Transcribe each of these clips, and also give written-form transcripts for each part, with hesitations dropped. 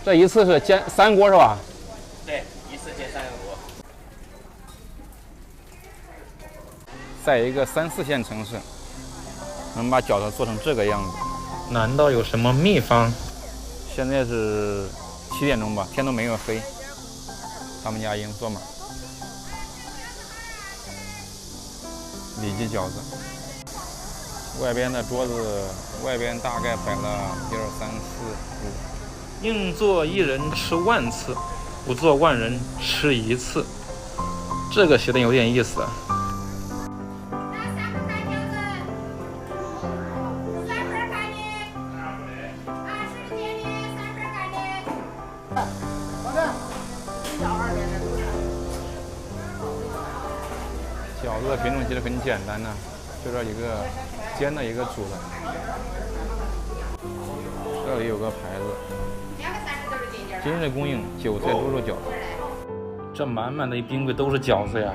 这一次是煎3锅是吧？对，一次煎3个锅。在一个3、4线城市，能把饺子做成这个样子，难道有什么秘方？现在是7点钟吧，天都没有黑。他们家已经做满里脊饺子，外边的桌子外边大概摆了1、2、3、4、5。宁做1人吃万次，不做万人吃1次。这个写的有点意思啊。饺子的品种其实很简单呢，就这一个煎的，一个煮的。这里有个牌子，今日供应韭菜猪肉饺子。这满满的一冰柜都是饺子呀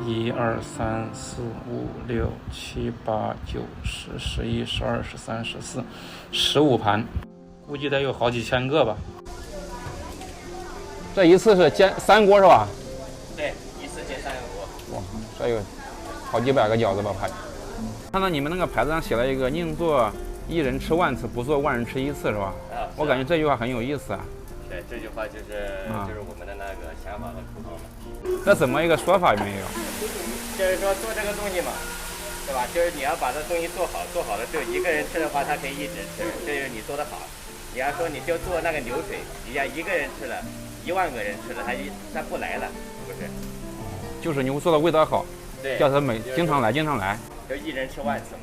！1、2、3、4、5、6、7、8、9、10、11、12、13、14、15盘，估计得有好几千个吧。这一次是煎3锅是吧？对，一次煎3个锅。哇，这有好几百个饺子吧？拍。看到你们那个牌子上写了一个“宁做1人吃万次，不做万人吃1次”是吧？啊，我感觉这句话很有意思啊。对，这句话就是我们的那个想法和口号嘛。那怎么一个说法没有？就是说做这个东西嘛，对吧？就是你要把这东西做好，做好了之后一个人吃的话，他可以一直吃，这就是你做的好。你要说你就做那个流水，你要一个人吃了，1万个人吃了，他不来了，是不是？就是你做的味道好，对，叫他经常来，经常来。就1人吃万次嘛。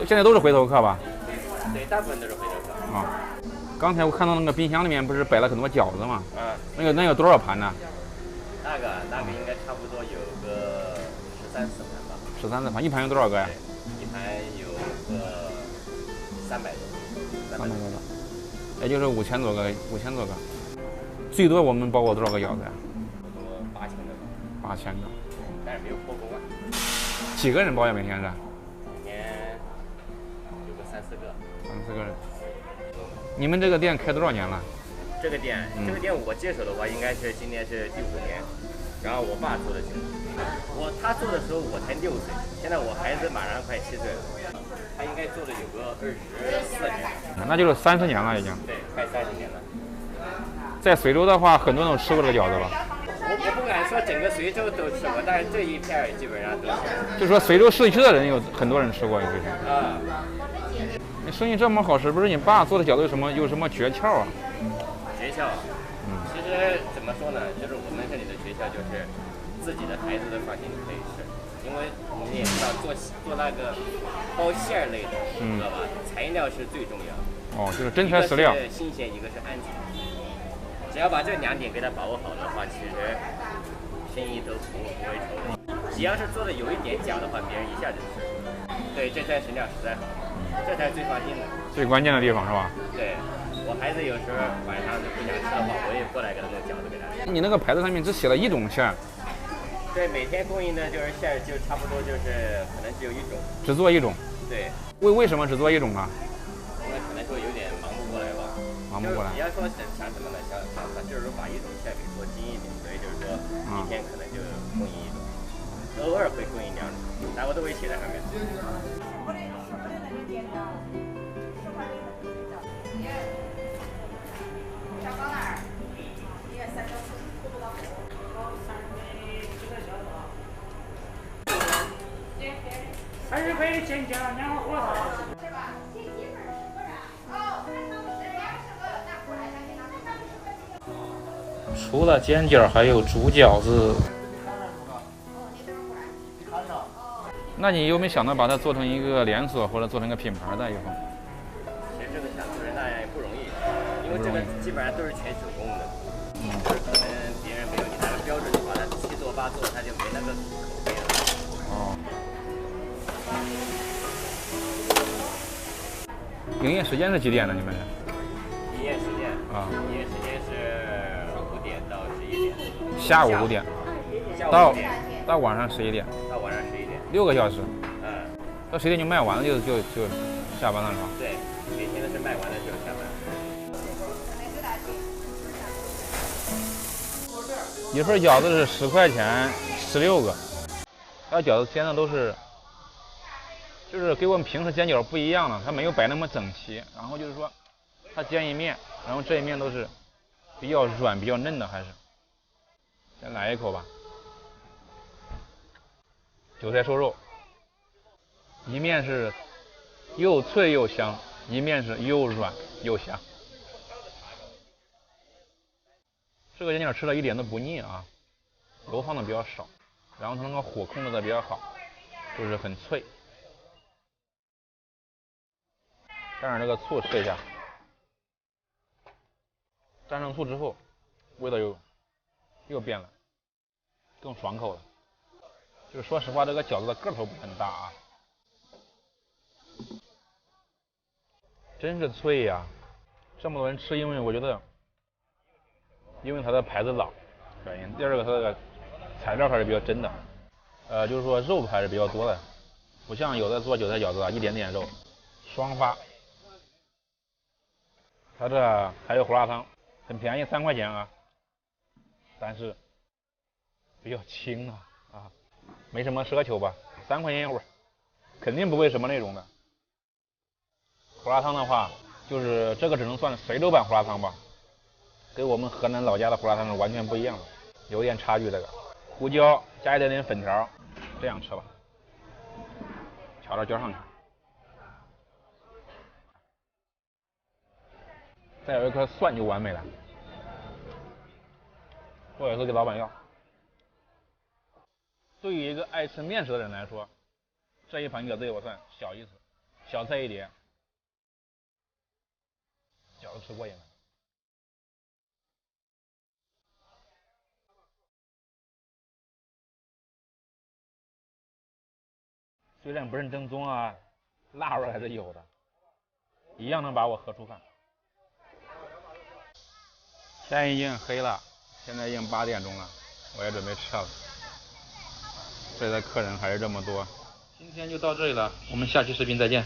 现在都是回头客吧？对，大部分都是回头客。啊，刚才我看到那个冰箱里面不是摆了很多饺子吗？啊，那个多少盘呢？那个应该差不多有个13、14盘吧。13、14盘，一盘有多少个呀？一盘有个300多。300多个，也就是5000多个，5000多个。最多我们包过多少个饺子呀？差不多8000个。8000个。但是没有破功啊。几个人包呀？每天是？每天有个3、4个。3、4个人。你们这个店开多少年了？这个店我接手的话，应该是今年是第5年，然后我爸做的久。他做的时候我才6岁，现在我孩子马上快7岁了，他应该做的有个24年。那就是30年了已经。对，快30年了。在随州的话，很多人都吃过这个饺子吧？我不敢说整个随州都吃过，但是这一片基本上都吃过。就说随州市区的人有很多人吃过，就是。啊。你生意这么好，是不是你爸做的饺子有什么诀窍啊？诀窍，其实怎么说呢，就是我们这里的诀窍就是自己的孩子都放心可以吃，因为你也知道做那个包馅类的，知道吧？材料是最重要的。哦，就是真材实料。一个是新鲜，一个是安全。只要把这2点给它把握好的话，其实生意都不会愁的。只要是做的有一点假的话，别人一下就吃。对，真材实料实在好，这才是最放心的。最关键的地方是吧？对，我孩子有时候晚上就不想吃的话，我也过来给他弄饺子给他吃。你那个牌子上面只写了1种馅儿。对，每天供应的就是馅儿，就差不多就是可能只有1种。只做1种。对。为什么只做1种呢？因为可能说有点忙不过来吧。忙不过来。你要说想什么呢？想就是说把1种馅给做精一点，所以就是说一天可能就供应1种，偶尔会供应2种，但我都会写在上面。20块的钱价，2个火烧。除了煎饺，还有煮饺子。那你有没有想到把它做成一个连锁，或者做成一个品牌的以后？其实这个想做人那样也不容易，因为这个基本上都是全手工的。就是可能别人没有你那个标准的话，他7做8做，他就没那个口碑了。哦。营业时间是几点呢？你们？营业时间啊，营业时间是5点到11点。下午5点。到晚上11点。到晚上11点。6个小时。嗯。到10点就卖完了，就下班了是吧？对，每天都是卖完了就下班。一份饺子是10块钱16个，它饺子煎的都是，就是跟我们平时煎饺不一样了，它没有摆那么整齐。然后就是说，它煎一面，然后这一面都是比较软、比较嫩的，还是。先来一口吧。韭菜瘦肉，一面是又脆又香，一面是又软又香。这个煎饺吃了一点都不腻啊，油放的比较少，然后它那个火控制的比较好，就是很脆。蘸上这个醋吃一下，蘸上醋之后，味道又变了，更爽口了。就是说实话，这个饺子的个头不很大啊，真是脆呀！这么多人吃，因为我觉得，因为它的牌子老，原因。第二个，它这个材料还是比较真的，就是说肉还是比较多的，不像有的做韭菜饺子啊，一点点肉，双发。它这还有胡辣汤，很便宜，3块钱啊，但是比较轻啊。没什么奢求吧，3块钱一壶，肯定不会什么那种的。胡辣汤的话，就是这个只能算随州版胡辣汤吧，跟我们河南老家的胡辣汤是完全不一样的，有点差距。这个胡椒加一点点粉条，这样吃吧，调到椒上去，再有一颗蒜就完美了。我有时候给老板要。对于一个爱吃面食的人来说，这一盘饺子我算小意思，小菜一碟，饺子吃过瘾了。虽然不是正宗啊，辣味还是有的，一样能把我喝出饭。天已经黑了，现在已经8点钟了，我也准备撤了。这的客人还是这么多，今天就到这里了，我们下期视频再见。